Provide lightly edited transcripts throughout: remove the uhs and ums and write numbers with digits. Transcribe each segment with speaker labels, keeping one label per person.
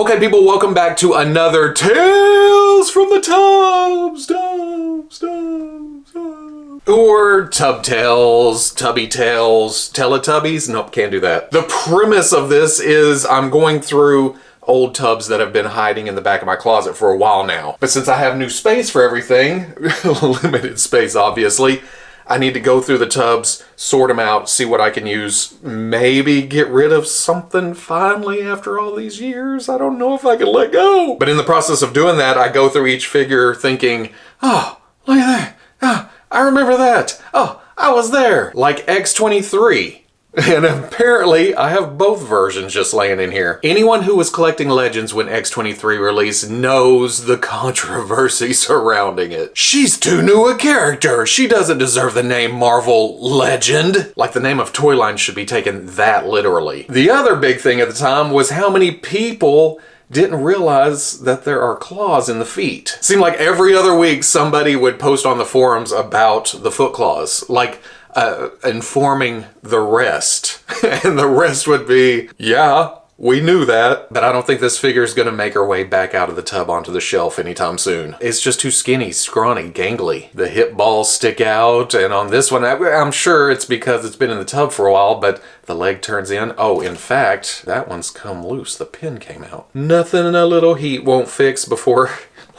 Speaker 1: Okay, people, welcome back to another Tales from the Tubs. Or Tub Tales, Tubby Tales, Teletubbies. Nope, can't do that. The premise of this is I'm going through old tubs that have been hiding in the back of my closet for a while now. But since I have new space for everything, limited space obviously, I need to go through the tubs, sort them out, see what I can use, maybe get rid of something finally after all these years. I don't know if I can let go. But in the process of doing that, I go through each figure thinking, oh, look at that. Ah, I remember that. Oh, I was there. Like X23. And apparently, I have both versions just laying in here. Anyone who was collecting Legends when X23 released knows the controversy surrounding it. She's too new a character. She doesn't deserve the name Marvel Legend. Like the name of toy line should be taken that literally. The other big thing at the time was how many people didn't realize that there are claws in the feet. Seemed like every other week somebody would post on the forums about the foot claws. Like, informing the rest. And the rest would be, yeah, we knew that. But I don't think this figure is going to make her way back out of the tub onto the shelf anytime soon. It's just too skinny, scrawny, gangly. The hip balls stick out, and on this one, I'm sure it's because it's been in the tub for a while, but the leg turns in. Oh, in fact, that one's come loose. The pin came out. Nothing a little heat won't fix before,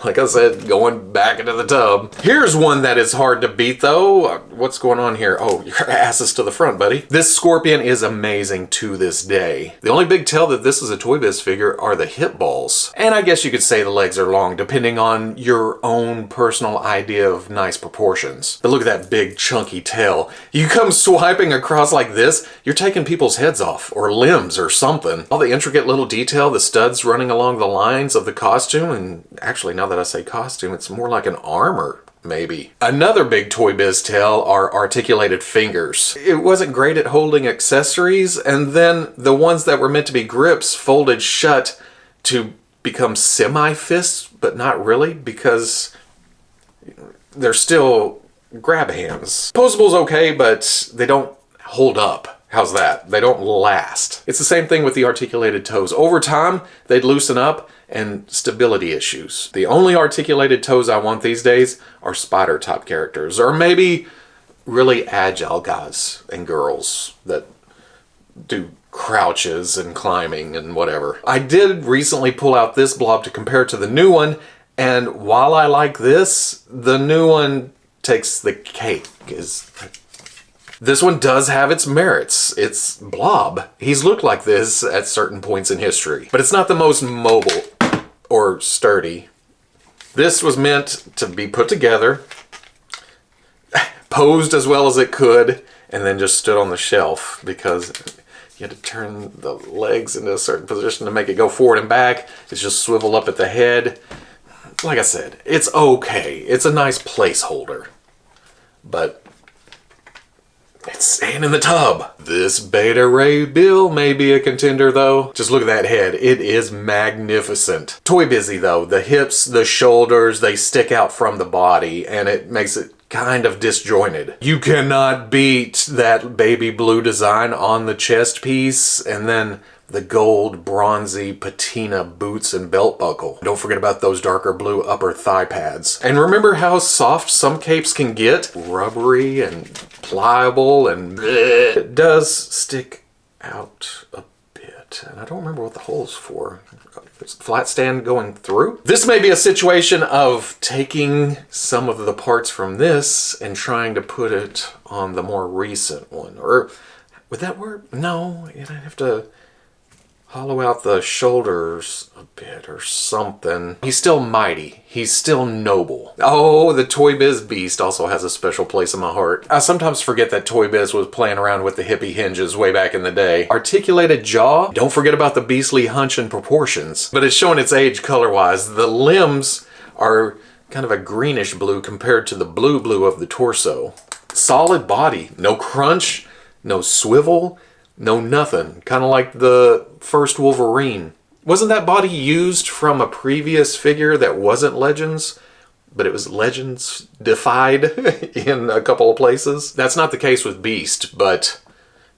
Speaker 1: like I said, going back into the tub. Here's one that is hard to beat though. What's going on here? Oh, your ass is to the front, buddy. This Scorpion is amazing to this day. The only big tell that this is a Toy Biz figure are the hip balls. And I guess you could say the legs are long, depending on your own personal idea of nice proportions. But look at that big chunky tail. You come swiping across like this, you're taking people's heads off, or limbs, or something. All the intricate little detail, the studs running along the lines of the costume, and actually now that I say costume, it's more like an armor, maybe. Another big Toy Biz tell are articulated fingers. It wasn't great at holding accessories, and then the ones that were meant to be grips folded shut to become semi-fists, but not really, because they're still grab hands. Posable's okay, but they don't hold up. How's that? They don't last. It's the same thing with the articulated toes. Over time, they'd loosen up, and stability issues. The only articulated toes I want these days are spider type characters, or maybe really agile guys and girls that do crouches and climbing and whatever. I did recently pull out this blob to compare to the new one, and while I like this, the new one takes the cake. This one does have its merits. It's Blob. He's looked like this at certain points in history, but it's not the most mobile or sturdy. This was meant to be put together, posed as well as it could, and then just stood on the shelf because you had to turn the legs into a certain position to make it go forward and back. It's just swivel up at the head. Like I said, it's okay. It's a nice placeholder, but it's staying in the tub. This Beta Ray Bill may be a contender though. Just look at that head. It is magnificent. Toy Busy though. The hips, the shoulders, they stick out from the body and it makes it kind of disjointed. You cannot beat that baby blue design on the chest piece and then the gold bronzy patina boots and belt buckle. Don't forget about those darker blue upper thigh pads. And remember how soft some capes can get? Rubbery and pliable and bleh. It does stick out a bit. And I don't remember what the hole's for. Is the flat stand going through? This may be a situation of taking some of the parts from this and trying to put it on the more recent one. Or would that work? No, you'd have to hollow out the shoulders a bit or something. He's still mighty. He's still noble. Oh, the Toy Biz Beast also has a special place in my heart. I sometimes forget that Toy Biz was playing around with the hippie hinges way back in the day. Articulated jaw. Don't forget about the beastly hunch and proportions. But it's showing its age color-wise. The limbs are kind of a greenish blue compared to the blue of the torso. Solid body. No crunch. No swivel. No nothing. Kind of like the first Wolverine. Wasn't that body used from a previous figure that wasn't Legends? But it was Legends defied in a couple of places? That's not the case with Beast, but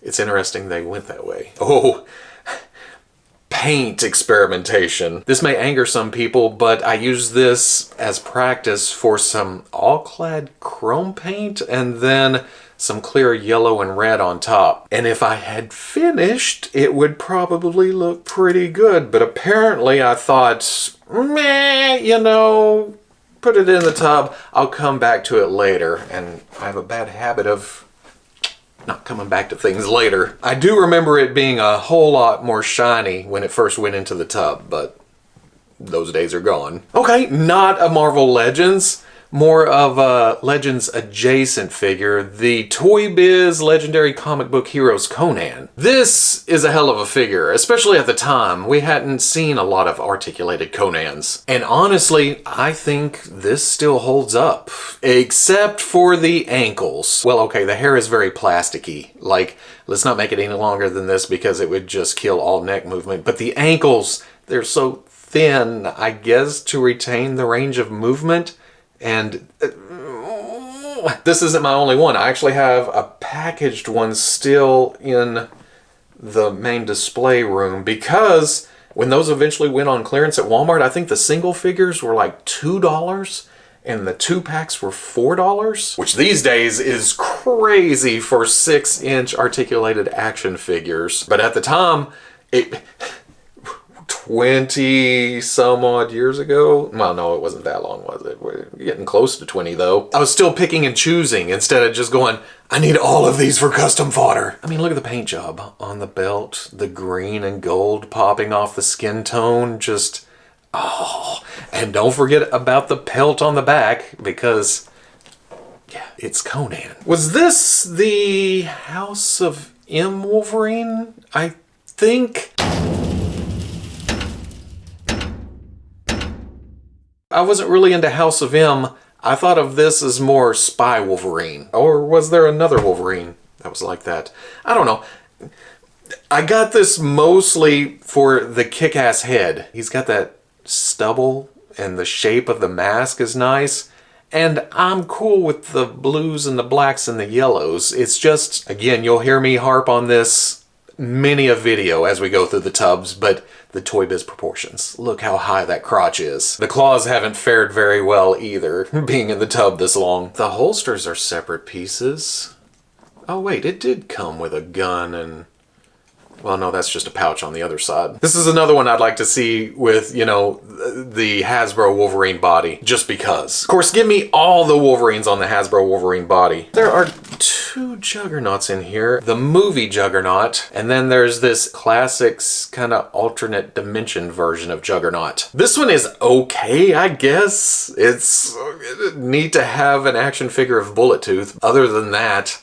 Speaker 1: it's interesting they went that way. Oh, paint experimentation. This may anger some people, but I use this as practice for some all-clad chrome paint and then some clear yellow and red on top. And if I had finished, it would probably look pretty good, but apparently I thought, meh, you know, put it in the tub, I'll come back to it later. And I have a bad habit of not coming back to things later. I do remember it being a whole lot more shiny when it first went into the tub, but those days are gone. Okay, not a Marvel Legends, more of a Legends adjacent figure, the Toy Biz Legendary Comic Book Heroes Conan. This is a hell of a figure, especially at the time. We hadn't seen a lot of articulated Conans. And honestly, I think this still holds up, except for the ankles. Well, okay, the hair is very plasticky. Like, let's not make it any longer than this because it would just kill all neck movement. But the ankles, they're so thin, I guess, to retain the range of movement. And this isn't my only one. I actually have a packaged one still in the main display room because when those eventually went on clearance at Walmart, I think the single figures were like $2 and the 2-packs were $4, which these days is crazy for 6-inch articulated action figures. But at the time, 20 some odd years ago. Well, no, it wasn't that long, was it? We're getting close to 20 though. I was still picking and choosing instead of just going, I need all of these for custom fodder. I mean, look at the paint job on the belt, the green and gold popping off the skin tone, just, oh. And don't forget about the pelt on the back because, yeah, it's Conan. Was this the House of M Wolverine? I think. I wasn't really into House of M. I thought of this as more Spy Wolverine. Or was there another Wolverine that was like that? I don't know. I got this mostly for the kick-ass head. He's got that stubble and the shape of the mask is nice. And I'm cool with the blues and the blacks and the yellows. It's just, again, you'll hear me harp on this many a video as we go through the tubs, but the Toy Biz proportions. Look how high that crotch is. The claws haven't fared very well either, being in the tub this long. The holsters are separate pieces. Oh wait, it did come with a gun and... well, no, that's just a pouch on the other side. This is another one I'd like to see with, you know, the Hasbro Wolverine body, just because. Of course, give me all the Wolverines on the Hasbro Wolverine body. There are 2 Juggernauts in here. The movie Juggernaut, and then there's this classics kind of alternate dimension version of Juggernaut. This one is okay, I guess. It's neat to have an action figure of Bullet Tooth. Other than that...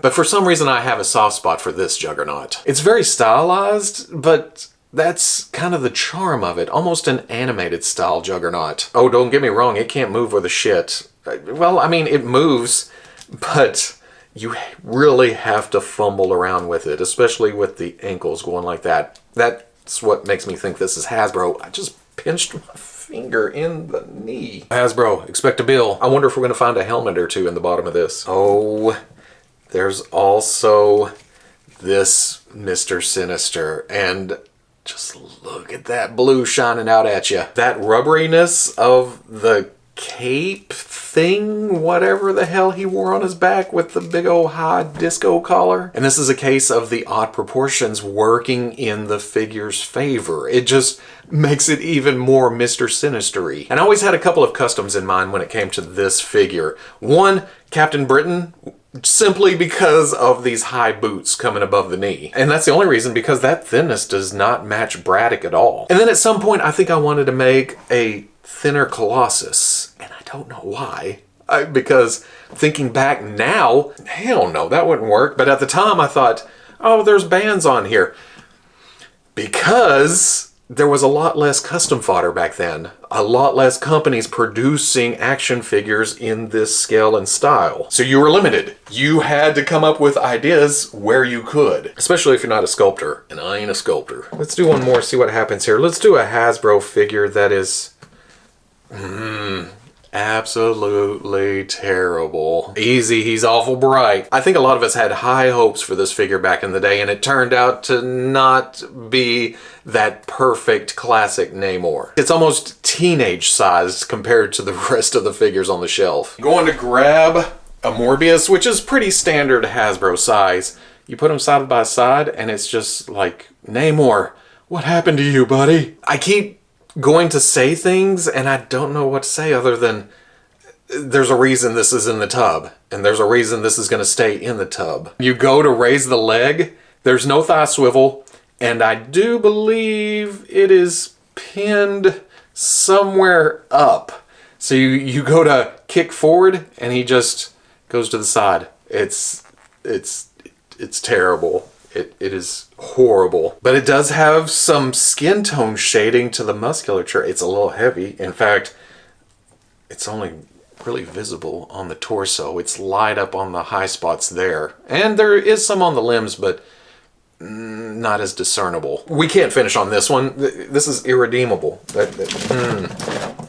Speaker 1: but for some reason I have a soft spot for this Juggernaut. It's very stylized, but that's kind of the charm of it. Almost an animated style Juggernaut. Oh, don't get me wrong, it can't move worth a shit. Well, I mean, it moves, but you really have to fumble around with it, especially with the ankles going like that. That's what makes me think this is Hasbro. I just pinched my finger in the knee. Hasbro, expect a bill. I wonder if we're going to find a helmet or two in the bottom of this. Oh... there's also this Mr. Sinister, and just look at that blue shining out at you. That rubberiness of the cape thing, whatever the hell he wore on his back with the big old high disco collar. And this is a case of the odd proportions working in the figure's favor. It just makes it even more Mr. Sinister-y. And I always had a couple of customs in mind when it came to this figure. One, Captain Britain, simply because of these high boots coming above the knee. And that's the only reason, because that thinness does not match Braddock at all. And then at some point, I think I wanted to make a thinner Colossus. And I don't know why. Because thinking back now, hell no, that wouldn't work. But at the time, I thought, oh, there's bands on here. Because there was a lot less custom fodder back then. A lot less companies producing action figures in this scale and style. So you were limited. You had to come up with ideas where you could. Especially if you're not a sculptor. And I ain't a sculptor. Let's do one more, see what happens here. Let's do a Hasbro figure that is... Absolutely terrible. Easy, he's awful bright. I think a lot of us had high hopes for this figure back in the day, and it turned out to not be that perfect classic Namor. It's almost teenage sized compared to the rest of the figures on the shelf. Going to grab a Morbius, which is pretty standard Hasbro size. You put them side by side, and it's just like, Namor, what happened to you, buddy? I keep going to say things and I don't know what to say other than there's a reason this is in the tub and there's a reason this is going to stay in the tub. You go to raise the leg, there's no thigh swivel, and I do believe it is pinned somewhere up. So you go to kick forward and he just goes to the side. It's terrible. It is horrible. But it does have some skin tone shading to the musculature. It's a little heavy. In fact, it's only really visible on the torso. It's light up on the high spots there. And there is some on the limbs, but not as discernible. We can't finish on this one. This is irredeemable.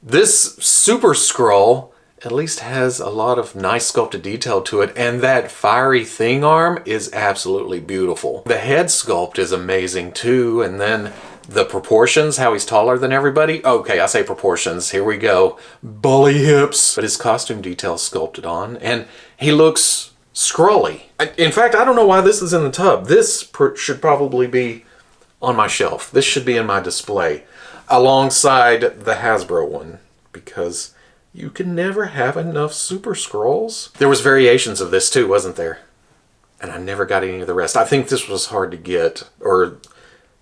Speaker 1: This Super Skrull at least has a lot of nice sculpted detail to it, and that fiery thing arm is absolutely beautiful. The head sculpt is amazing too, and then the proportions, how he's taller than everybody. Okay, I say proportions, here we go. Bully hips. But his costume detail's sculpted on, and he looks Skrully. In fact, I don't know why this is in the tub. This should probably be on my shelf. This should be in my display, alongside the Hasbro one, because you can never have enough Super Skrulls. There was variations of this too, wasn't there? And I never got any of the rest. I think this was hard to get, or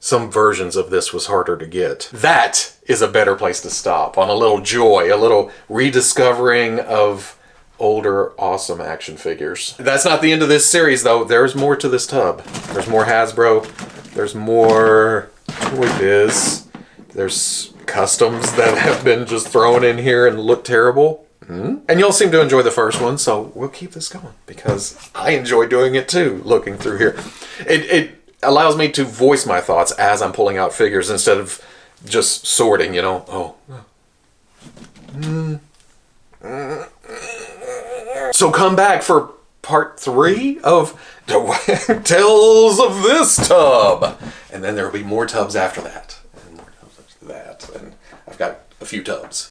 Speaker 1: some versions of this was harder to get. That is a better place to stop, on a little joy, a little rediscovering of older awesome action figures. That's not the end of this series though. There's more to this tub. There's more Hasbro. There's more Toy Biz. There's customs that have been just thrown in here and look terrible. And y'all seem to enjoy the first one, so we'll keep this going because I enjoy doing it too, looking through here. It allows me to voice my thoughts as I'm pulling out figures instead of just sorting, you know. So come back for part 3 of Tales of This Tub. And then there will be more tubs after that. And more tubs after that. And I've got a few tubs.